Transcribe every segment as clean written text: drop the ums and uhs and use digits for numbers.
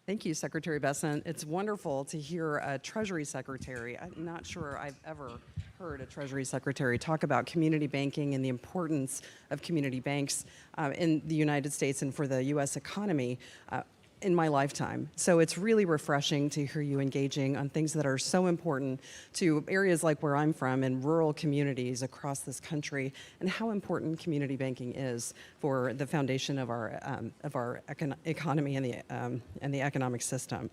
Thank you, Secretary Bessent. It's wonderful to hear a Treasury Secretary. I'm not sure I've ever heard a Treasury Secretary talk about community banking and the importance of community banks in the United States and for the U.S. economy in my lifetime. So it's really refreshing to hear you engaging on things that are so important to areas like where I'm from and rural communities across this country, and how important community banking is for the foundation of our economy and the economic system.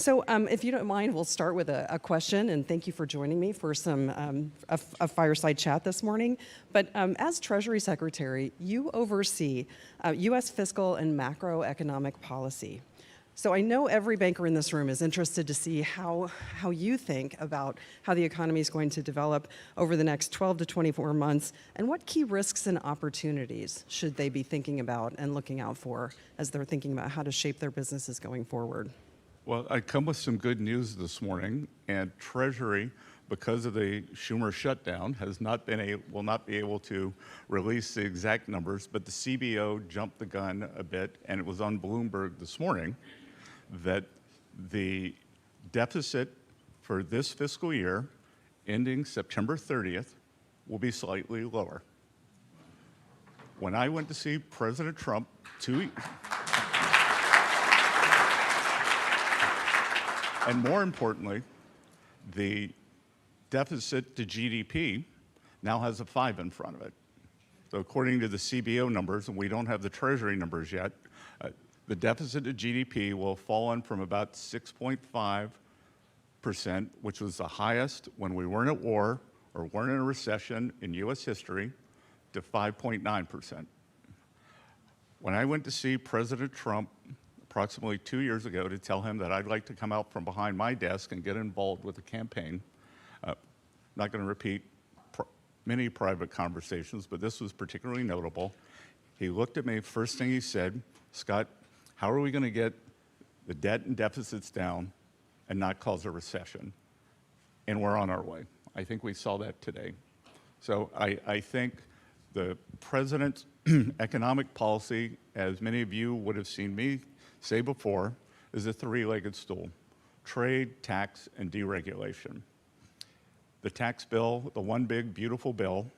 So if you don't mind, we'll start with a question, and thank you for joining me for a fireside chat this morning. But as Treasury Secretary, you oversee U.S. fiscal and macroeconomic policy. So I know every banker in this room is interested to see how you think about how the economy is going to develop over the next 12 to 24 months, and what key risks and opportunities should they be thinking about and looking out for as they're thinking about how to shape their businesses going forward. Well, I come with some good news this morning, and Treasury, because of the Schumer shutdown, will not be able to release the exact numbers, but the CBO jumped the gun a bit, and it was on Bloomberg this morning that the deficit for this fiscal year, ending September 30th, will be slightly lower. When I went to see President Trump and more importantly, the deficit to GDP now has a 5 in front of it. So according to the CBO numbers, and we don't have the Treasury numbers yet, the deficit to GDP will have fallen from about 6.5%, which was the highest when we weren't at war or weren't in a recession in US history, to 5.9%. When I went to see President Trump approximately 2 years ago to tell him that I'd like to come out from behind my desk and get involved with the campaign. Not going to repeat many private conversations, but this was particularly notable. He looked at me, first thing he said, "Scott, how are we going to get the debt and deficits down and not cause a recession?" And we're on our way. I think we saw that today. So I think the president's economic policy, as many of you would have seen me say before, is a three-legged stool: trade, tax, and deregulation. The tax bill, the one big beautiful bill,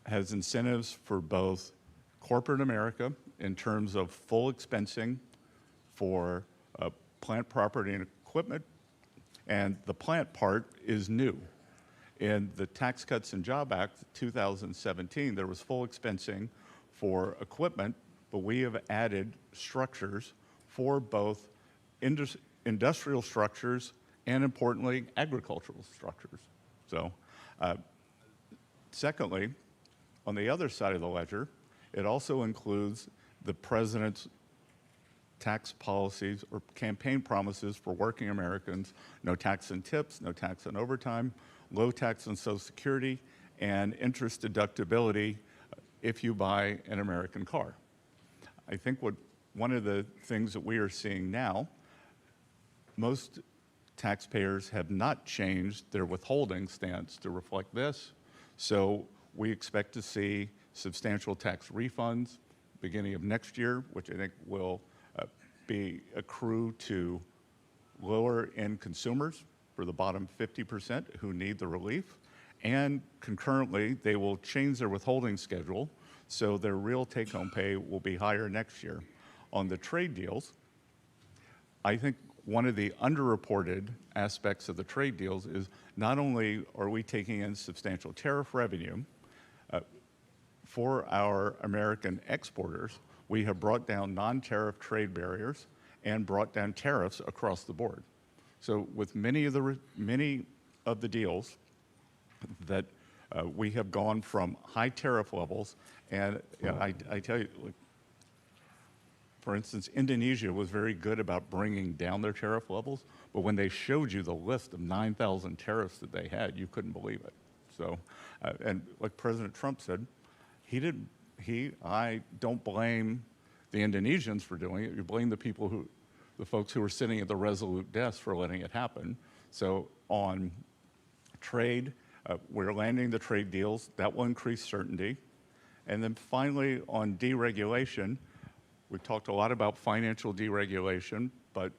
has incentives for both corporate America in terms of full expensing for plant property and equipment, and the plant part is new. In the Tax Cuts and Jobs Act 2017, there was full expensing for equipment, but we have added structures for both industrial structures and, importantly, agricultural structures. So, secondly, on the other side of the ledger, it also includes the president's tax policies or campaign promises for working Americans: no tax on tips, no tax on overtime, low tax on Social Security, and interest deductibility if you buy an American car. I think one of the things that we are seeing now, most taxpayers have not changed their withholding stance to reflect this. So we expect to see substantial tax refunds beginning of next year, which I think will accrue to lower-end consumers for the bottom 50% who need the relief. And concurrently, they will change their withholding schedule, so their real take-home pay will be higher next year. On the trade deals, I think one of the underreported aspects of the trade deals is not only are we taking in substantial tariff revenue, for our American exporters, we have brought down non-tariff trade barriers and brought down tariffs across the board. So with many of the deals that we have gone from high tariff levels, and I tell you, like, for instance, Indonesia was very good about bringing down their tariff levels, but when they showed you the list of 9,000 tariffs that they had, you couldn't believe it. So, and like President Trump said, I don't blame the Indonesians for doing it. You blame the folks who were sitting at the Resolute desk for letting it happen. So on trade, we're landing the trade deals. That will increase certainty. And then finally, on deregulation, we talked a lot about financial deregulation, but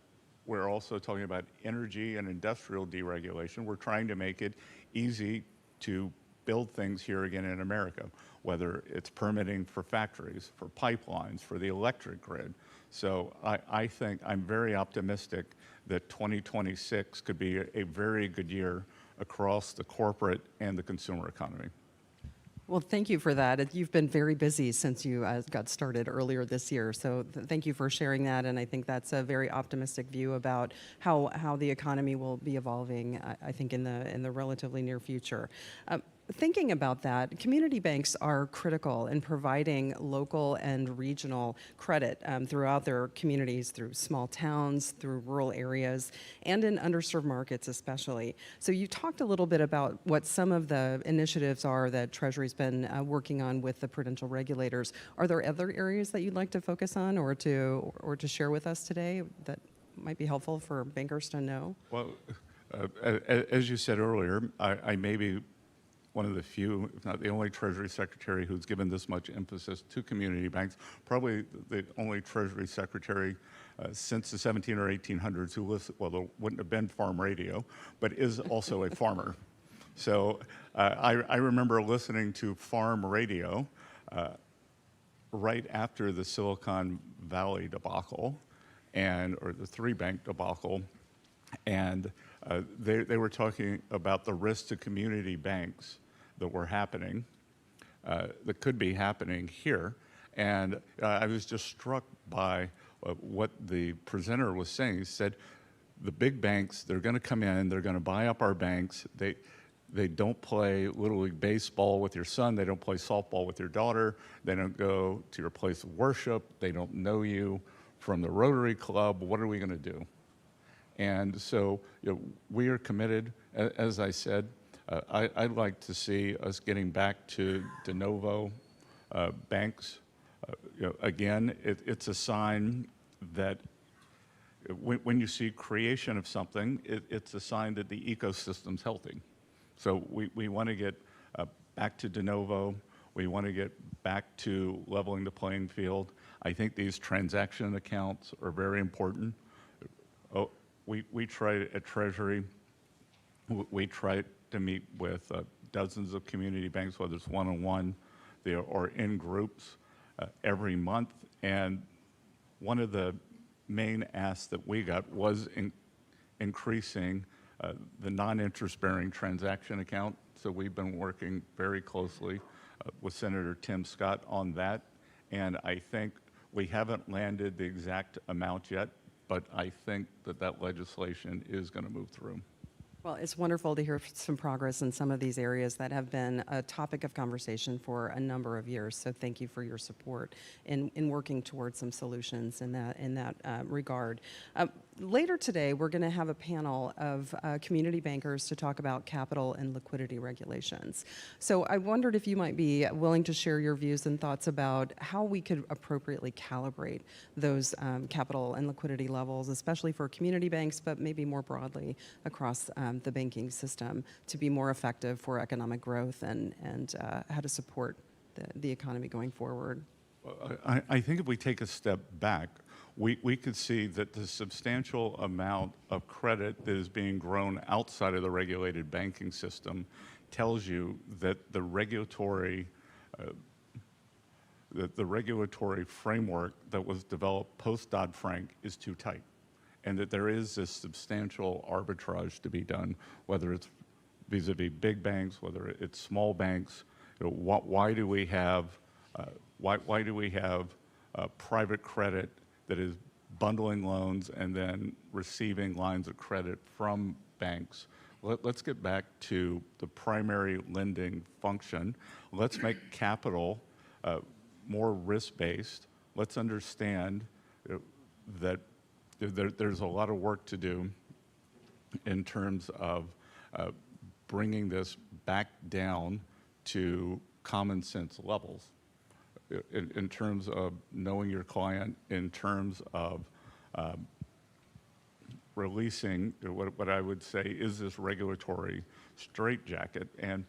we're also talking about energy and industrial deregulation. We're trying to make it easy to build things here again in America, whether it's permitting for factories, for pipelines, for the electric grid. So I think I'm very optimistic that 2026 could be a very good year across the corporate and the consumer economy. Well, thank you for that. You've been very busy since you got started earlier this year. So thank you for sharing that. And I think that's a very optimistic view about how the economy will be evolving, I think, in the relatively near future. Thinking about that, community banks are critical in providing local and regional credit throughout their communities, through small towns, through rural areas, and in underserved markets especially. So you talked a little bit about what some of the initiatives are that Treasury's been working on with the prudential regulators. Are there other areas that you'd like to focus on or to share with us today that might be helpful for bankers to know? Well, as you said earlier, I may be one of the few, if not the only Treasury Secretary who's given this much emphasis to community banks, probably the only Treasury Secretary since the 17 or 1800s who listened, well, there wouldn't have been farm radio, but is also a farmer. So I remember listening to farm radio right after the Silicon Valley debacle, or the three-bank debacle, and they were talking about the risks to community banks that were happening, that could be happening here. And I was just struck by what the presenter was saying. He said, the big banks, they're going to come in, they're going to buy up our banks. They don't play Little League Baseball with your son. They don't play softball with your daughter. They don't go to your place of worship. They don't know you from the Rotary Club. What are we going to do? And so we are committed, as I said. I'd like to see us getting back to de novo banks. Again, it's a sign that when you see creation of something, it's a sign that the ecosystem's healthy. So we want to get back to de novo. We want to get back to leveling the playing field. I think these transaction accounts are very important. We try at Treasury, we try to meet with dozens of community banks, whether it's one-on-one or in groups every month. And one of the main asks that we got was increasing the non-interest-bearing transaction account. So we've been working very closely with Senator Tim Scott on that. And I think we haven't landed the exact amount yet, but I think that legislation is going to move through. Well, it's wonderful to hear some progress in some of these areas that have been a topic of conversation for a number of years. So thank you for your support in working towards some solutions in that regard. Later today, we're going to have a panel of community bankers to talk about capital and liquidity regulations. So I wondered if you might be willing to share your views and thoughts about how we could appropriately calibrate those capital and liquidity levels, especially for community banks, but maybe more broadly across the banking system to be more effective for economic growth and how to support the economy going forward. Well, I think if we take a step back, we could see that the substantial amount of credit that is being grown outside of the regulated banking system tells you that the regulatory framework that was developed post-Dodd-Frank is too tight, and that there is this substantial arbitrage to be done, whether it's vis-a-vis big banks, whether it's small banks. Why do we have private credit that is bundling loans and then receiving lines of credit from banks? Let's get back to the primary lending function. Let's make capital more risk-based. Let's understand that there's a lot of work to do in terms of bringing this back down to common sense levels. In terms of knowing your client, in terms of releasing what I would say is this regulatory straitjacket. And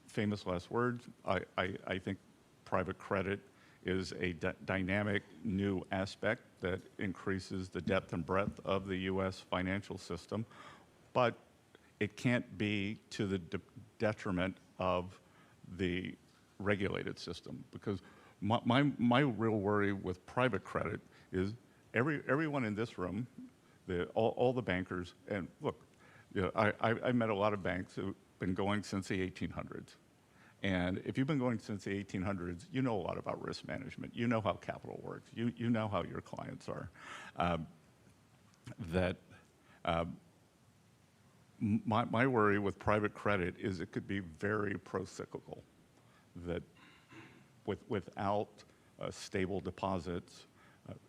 famous last words, I think private credit is a dynamic new aspect that increases the depth and breadth of the U.S. financial system, but it can't be to the detriment of the regulated system, because my real worry with private credit is everyone in this room, all the bankers, and look, you know, I met a lot of banks who've been going since the 1800s. And if you've been going since the 1800s, you know a lot about risk management. You know how capital works. You know how your clients are. My worry with private credit is it could be very pro-cyclical, that without stable deposits,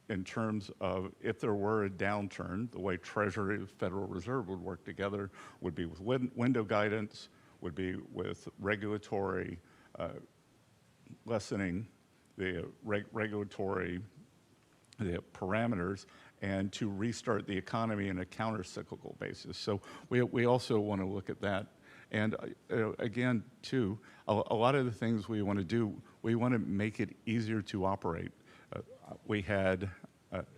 in terms of if there were a downturn, the way Treasury, Federal Reserve would work together would be with window guidance, would be with regulatory lessening the regulatory parameters, and to restart the economy in a counter-cyclical basis. So we also want to look at that. And again, too, a lot of the things we want to do, we want to make it easier to operate. We had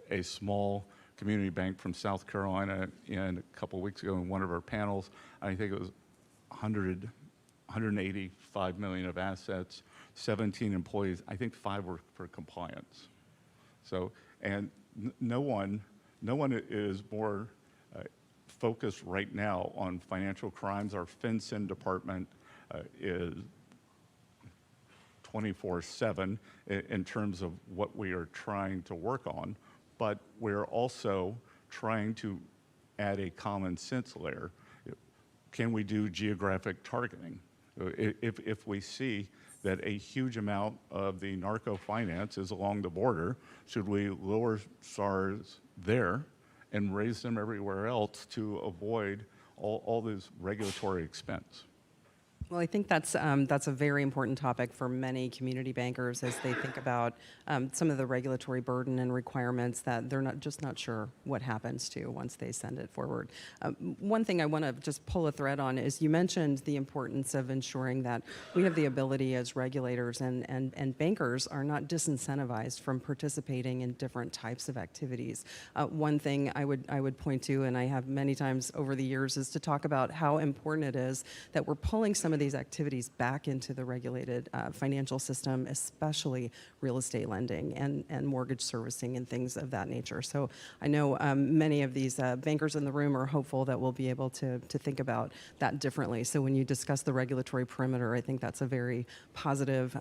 a small community bank from South Carolina a couple of weeks ago in one of our panels. I think it was 185 million of assets, 17 employees. I think 5 were for compliance. So, and no one is more focused right now on financial crimes. Our FinCEN department is 24/7 in terms of what we are trying to work on, but we're also trying to add a common sense layer. Can we do geographic targeting? If we see that a huge amount of the narco finance is along the border, should we lower SARs there and raise them everywhere else to avoid all this regulatory expense? Well, I think that's a very important topic for many community bankers as they think about some of the regulatory burden and requirements that they're not sure what happens to once they send it forward. One thing I want to just pull a thread on is you mentioned the importance of ensuring that we have the ability as regulators and bankers are not disincentivized from participating in different types of activities. One thing I would point to, and I have many times over the years, is to talk about how important it is that we're pulling some of these activities back into the regulated financial system, especially real estate lending and mortgage servicing and things of that nature. So I know many of these bankers in the room are hopeful that we'll be able to think about that differently. So when you discuss the regulatory perimeter, I think that's a very positive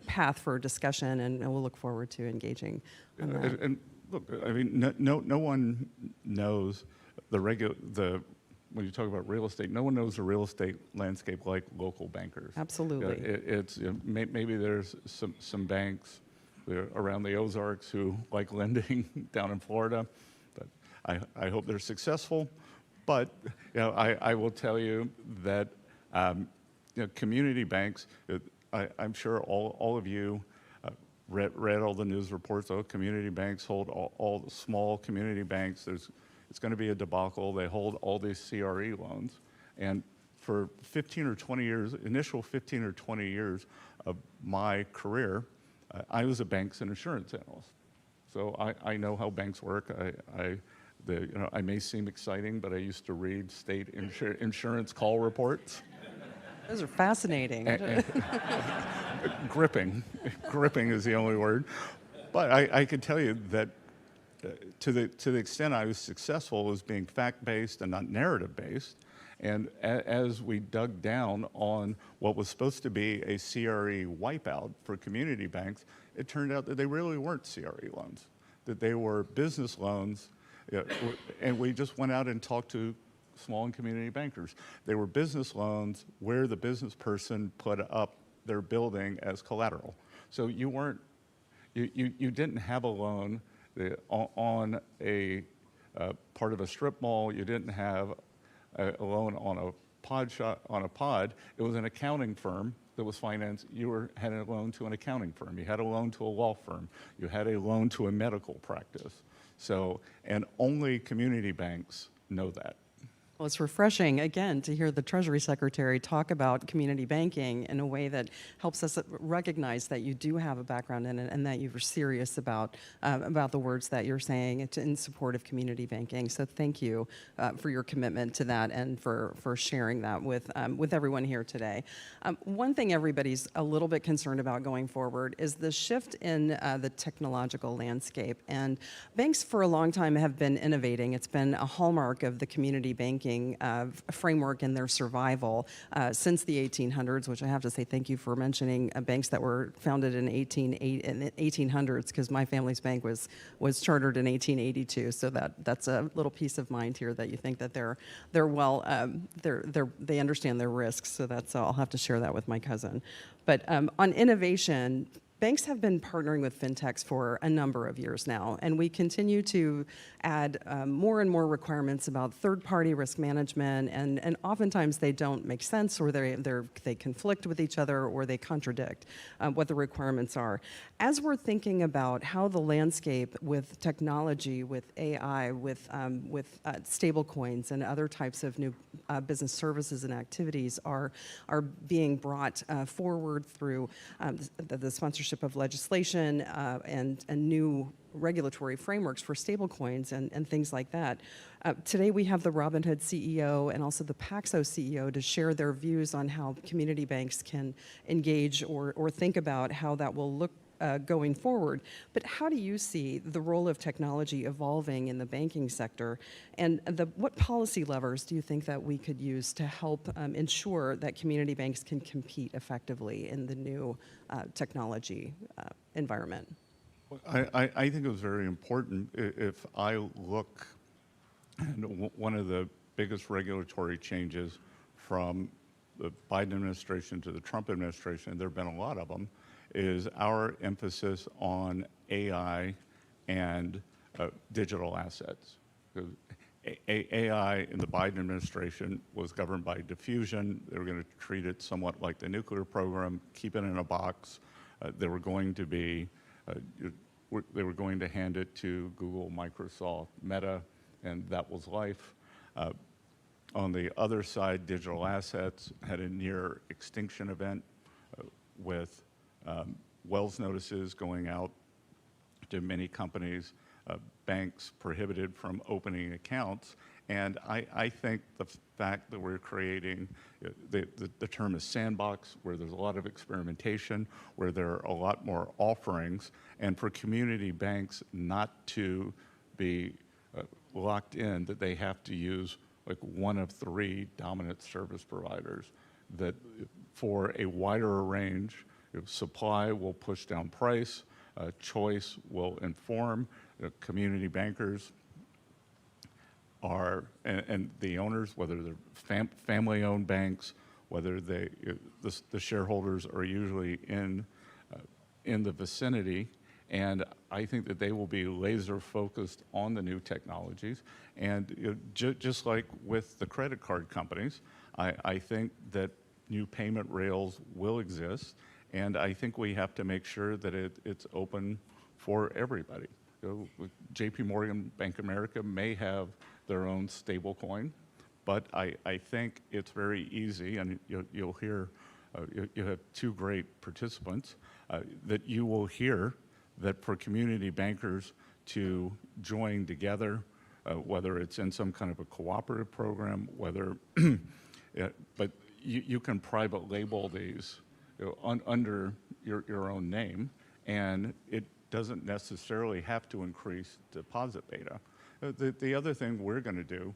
path for discussion, and we'll look forward to engaging on that. And look, I mean, no one knows when you talk about real estate, no one knows the real estate landscape like local bankers. Absolutely. Maybe there's some banks around the Ozarks who like lending down in Florida, but I hope they're successful. But I will tell you that community banks. I'm sure all of you read all the news reports. Oh, community banks hold all the small community banks. It's going to be a debacle. They hold all these CRE loans. And for 15 or 20 years, initial 15 or 20 years of my career, I was a banks and insurance analyst. So I know how banks work. I may seem exciting, but I used to read state insurance call reports. Those are fascinating. Gripping is the only word. But I can tell you that to the extent I was successful was being fact-based and not narrative-based. And as we dug down on what was supposed to be a CRE wipeout for community banks, it turned out that they really weren't CRE loans, that they were business loans. And we just went out and talked to small and community bankers. They were business loans where the business person put up their building as collateral. So you didn't have a loan on a part of a strip mall. You didn't have a loan on a pod. It was an accounting firm that was financed. You had a loan to an accounting firm. You had a loan to a law firm. You had a loan to a medical practice. So, and only community banks know that. Well, it's refreshing, again, to hear the Treasury Secretary talk about community banking in a way that helps us recognize that you do have a background in it and that you're serious about the words that you're saying in support of community banking. So thank you for your commitment to that and for sharing that with everyone here today. One thing everybody's a little bit concerned about going forward is the shift in the technological landscape. And banks for a long time have been innovating. It's been a hallmark of the community banking framework and their survival since the 1800s, which I have to say thank you for mentioning banks that were founded in 1800s, because my family's bank was chartered in 1882. So that's a little peace of mind here that you think that they understand their risks. So I'll have to share that with my cousin. But on innovation, banks have been partnering with fintechs for a number of years now, and we continue to add more and more requirements about third-party risk management, and oftentimes they don't make sense, or they conflict with each other, or they contradict what the requirements are. As we're thinking about how the landscape with technology, with AI, with stablecoins and other types of new business services and activities are being brought forward through the sponsorship of legislation and new regulatory frameworks for stablecoins and things like that. Today we have the Robinhood CEO and also the Paxos CEO to share their views on how community banks can engage or think about how that will look going forward. But how do you see the role of technology evolving in the banking sector, and what policy levers do you think that we could use to help ensure that community banks can compete effectively in the new technology environment? I think it was very important. If I look, one of the biggest regulatory changes from the Biden administration to the Trump administration, and there have been a lot of them, is our emphasis on AI and digital assets. AI in the Biden administration was governed by diffusion. They were going to treat it somewhat like the nuclear program, keep it in a box. They were going to hand it to Google, Microsoft, Meta, and that was life. On the other side, digital assets had a near extinction event with Wells notices going out to many companies, banks prohibited from opening accounts. And I think the fact that we're creating, the term is sandbox, where there's a lot of experimentation, where there are a lot more offerings, and for community banks not to be locked in that they have to use like one of three dominant service providers, that for a wider range, supply will push down price, choice will inform. Community bankers are, and the owners, whether they're family-owned banks, whether the shareholders are usually in the vicinity, and I think that they will be laser focused on the new technologies. And just like with the credit card companies, I think that new payment rails will exist, and I think we have to make sure that it's open for everybody. JP Morgan, Bank of America may have their own stable coin, but I think it's very easy, and you'll hear, you have two great participants, that you will hear that for community bankers to join together, whether it's in some kind of a cooperative program, but you can private label these under your own name, and it doesn't necessarily have to increase deposit beta. The other thing we're going to do,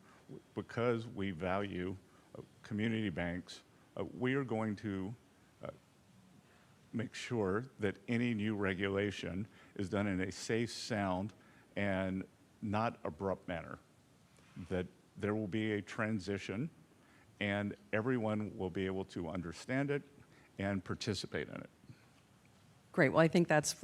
because we value community banks, we are going to make sure that any new regulation is done in a safe, sound, and not abrupt manner. That there will be a transition, and everyone will be able to understand it and participate in it. Great. Well, I think that's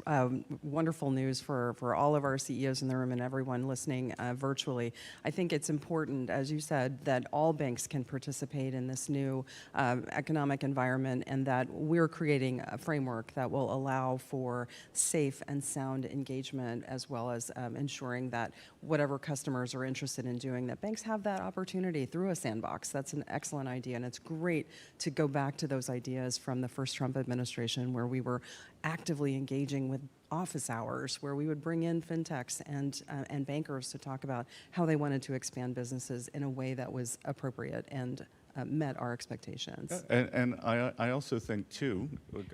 wonderful news for all of our CEOs in the room and everyone listening virtually. I think it's important, as you said, that all banks can participate in this new economic environment, and that we're creating a framework that will allow for safe and sound engagement, as well as ensuring that whatever customers are interested in doing, that banks have that opportunity through a sandbox. That's an excellent idea, and it's great to go back to those ideas from the first Trump administration, where we were actively engaging with office hours, where we would bring in fintechs and bankers to talk about how they wanted to expand businesses in a way that was appropriate and met our expectations. And I also think too, look,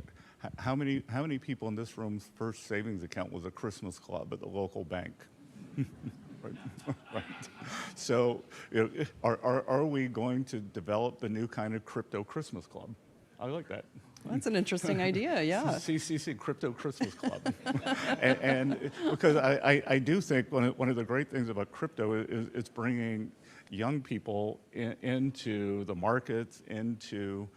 how many people in this room's first savings account was a Christmas club at the local bank? Right. Right. So, are we going to develop the new kind of crypto Christmas club? I like that. Well, that's an interesting idea, yeah. CCC, Crypto Christmas Club. and because I do think one of the great things about crypto is it's bringing young people into the markets, into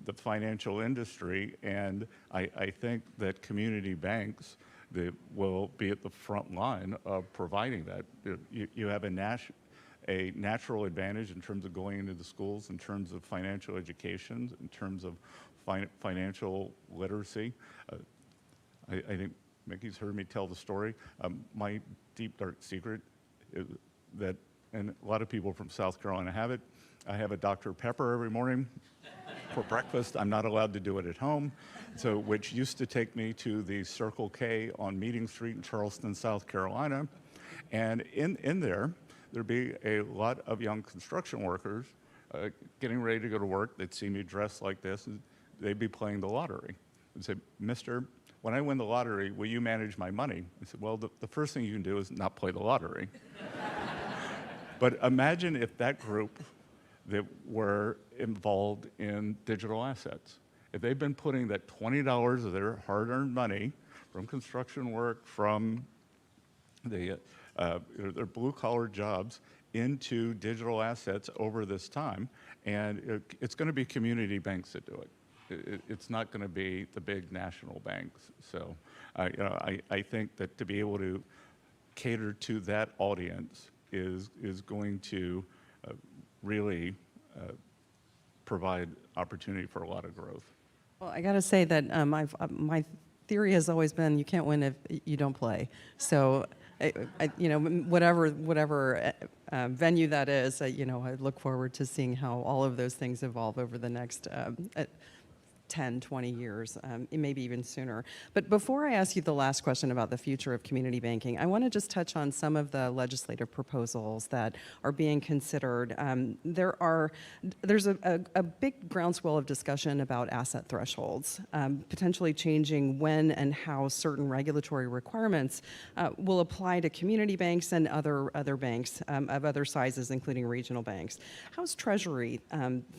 the financial industry, and I think that community banks that will be at the front line of providing that. You have a natural advantage in terms of going into the schools, in terms of financial education, in terms of financial literacy. I think Mickey's heard me tell the story. My deep, dark secret is that, and a lot of people from South Carolina have it, I have a Dr. Pepper every morning for breakfast. I'm not allowed to do it at home, so which used to take me to the Circle K on Meeting Street in Charleston, South Carolina. And in there'd be a lot of young construction workers getting ready to go to work. They'd see me dressed like this, and they'd be playing the lottery. I'd say, "Mister, when I win the lottery, will you manage my money?" I said, "Well, the first thing you can do is not play the lottery." But imagine if that group that were involved in digital assets, if they've been putting that $20 of their hard-earned money from construction work, from their blue-collar jobs into digital assets over this time, and it's going to be community banks that do it. It's not going to be the big national banks. So, I think that to be able to cater to that audience is going to really provide opportunity for a lot of growth. Well, I got to say that my theory has always been you can't win if you don't play. So, whatever venue that is, I look forward to seeing how all of those things evolve over the next 10, 20 years, maybe even sooner. But before I ask you the last question about the future of community banking, I want to just touch on some of the legislative proposals that are being considered. There's a big groundswell of discussion about asset thresholds, potentially changing when and how certain regulatory requirements will apply to community banks and other banks of other sizes, including regional banks. How's Treasury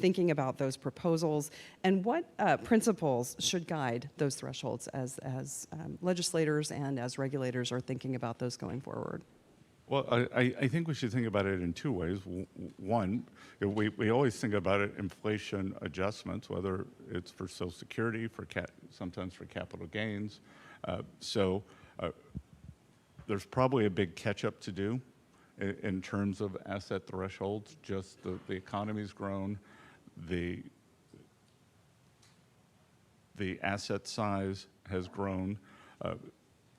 thinking about those proposals, and what principles should guide those thresholds as legislators and as regulators are thinking about those going forward? Well, I think we should think about it in two ways. One, we always think about it inflation adjustments, whether it's for Social Security, sometimes for capital gains. So there's probably a big catch-up to do in terms of asset thresholds. Just the economy's grown, the asset size has grown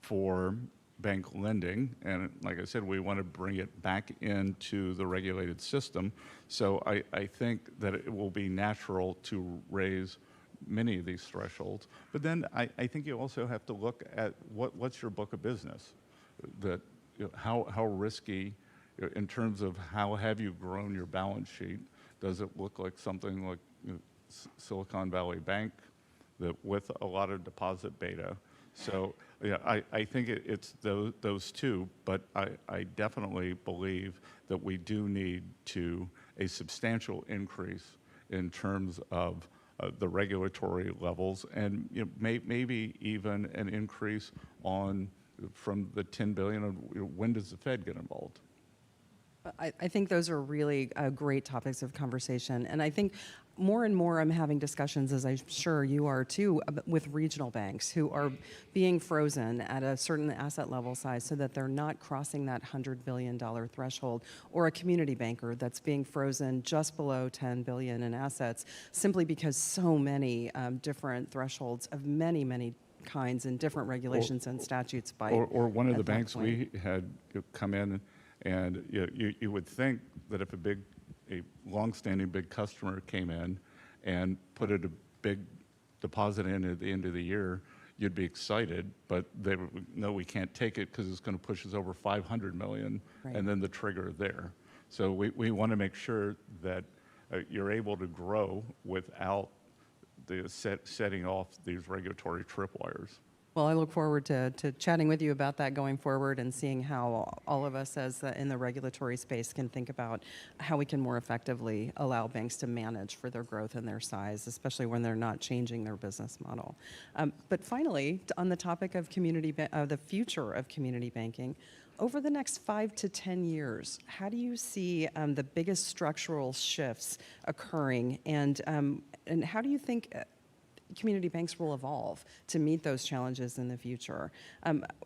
for bank lending, and like I said, we want to bring it back into the regulated system. So I think that it will be natural to raise many of these thresholds. But then I think you also have to look at what's your book of business, that how risky, in terms of how have you grown your balance sheet. Does it look like something like Silicon Valley Bank, that with a lot of deposit beta? So I think it's those two, but I definitely believe that we do need a substantial increase in terms of the regulatory levels, and maybe even an increase from the $10 billion. When does the Fed get involved? I think those are really great topics of conversation, and I think more and more I'm having discussions, as I'm sure you are too, with regional banks who are being frozen at a certain asset level size so that they're not crossing that $100 billion threshold, or a community banker that's being frozen just below $10 billion in assets simply because so many different thresholds of many kinds and different regulations and statutes bite. Or one of at the that banks point. we had come in, and you would think that if a longstanding big customer came in and put a big deposit in at the end of the year, you'd be excited, but they would, no, we can't take it because it's going to push us over 500 million, Right. and then the trigger there. So we want to make sure that you're able to grow without setting off these regulatory tripwires. Well, I look forward to chatting with you about that going forward and seeing how all of us as in the regulatory space can think about how we can more effectively allow banks to manage for their growth and their size, especially when they're not changing their business model. But finally, on the topic of the future of community banking, over the next 5 to 10 years, how do you see the biggest structural shifts occurring, and how do you think community banks will evolve to meet those challenges in the future?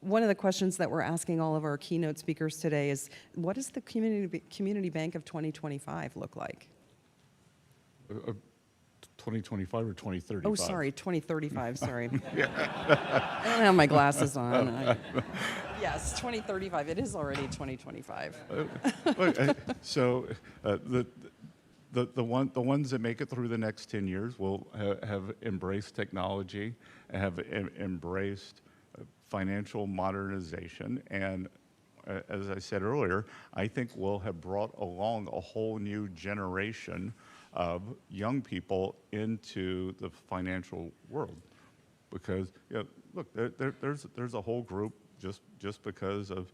One of the questions that we're asking all of our keynote speakers today is, what does the community bank of 2025 look like? 2025 or 2035? Oh, sorry, 2035, sorry. I don't have my glasses on. Yes, 2035, it is already 2025. So the ones that make it through the next 10 years will have embraced technology, have embraced financial modernization, and as I said earlier, I think we'll have brought along a whole new generation of young people into the financial world. Because look, there's a whole group just because of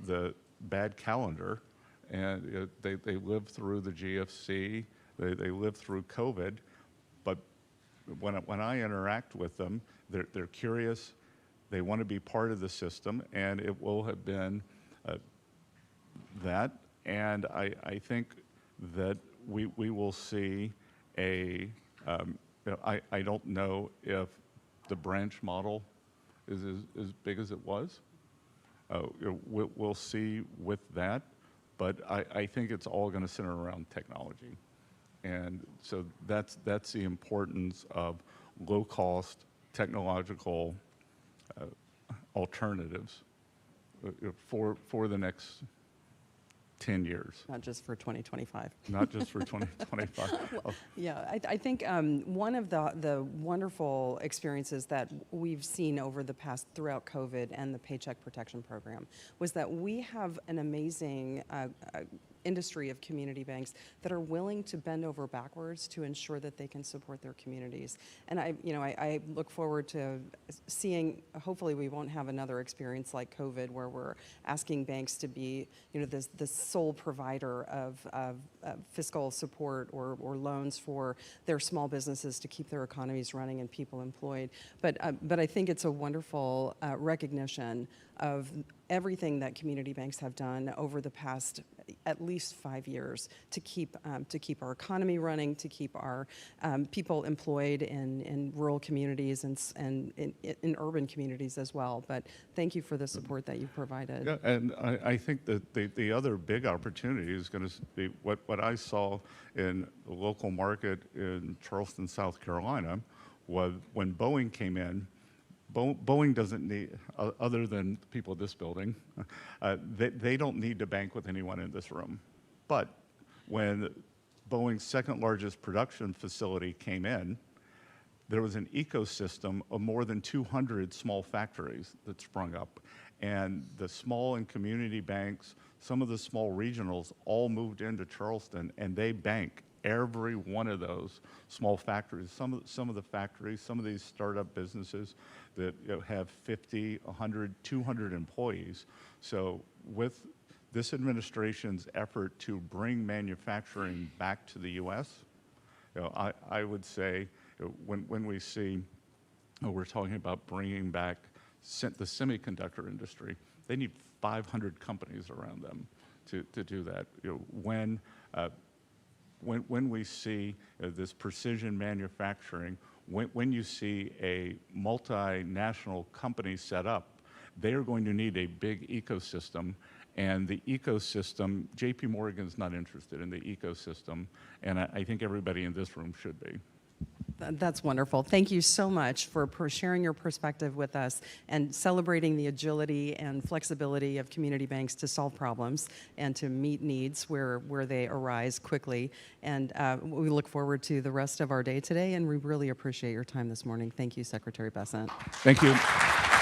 the bad calendar. And they lived through the GFC, they lived through COVID, but when I interact with them, they're curious, they want to be part of the system, and it will have been that. And I think that we will see I don't know if the branch model is as big as it was. We'll see with that. But I think it's all going to center around technology. And so that's the importance of low-cost technological alternatives for the next 10 years. Not just for 2025. Not just for 2025. Yeah, I think one of the wonderful experiences that we've seen over the past throughout COVID and the Paycheck Protection Program was that we have an amazing industry of community banks that are willing to bend over backwards to ensure that they can support their communities. And I look forward to seeing, hopefully we won't have another experience like COVID where we're asking banks to be, the sole provider of fiscal support or loans for their small businesses to keep their economies running and people employed. But I think it's a wonderful recognition of everything that community banks have done over the past at least 5 years to keep our economy running, to keep our people employed in rural communities and in urban communities as well. But thank you for the support that you've provided. Yeah, and I think that the other big opportunity is going to be what I saw in the local market in Charleston, South Carolina, was when Boeing came in. Boeing doesn't need, other than people in this building, they don't need to bank with anyone in this room. But when Boeing's second largest production facility came in, there was an ecosystem of more than 200 small factories that sprung up. And the small and community banks, some of the small regionals, all moved into Charleston, and they bank every one of those small factories. Some of the factories, some of these startup businesses that have 50, 100, 200 employees. So with this administration's effort to bring manufacturing back to the U.S., I would say when we see, we're talking about bringing back the semiconductor industry, they need 500 companies around them to do that. When when we see this precision manufacturing, when you see a multinational company set up, they are going to need a big ecosystem. And the ecosystem, JP Morgan's not interested in the ecosystem, and I think everybody in this room should be. That's wonderful. Thank you so much for sharing your perspective with us and celebrating the agility and flexibility of community banks to solve problems and to meet needs where they arise quickly. And we look forward to the rest of our day today, and we really appreciate your time this morning. Thank you, Secretary Bessent. Thank you.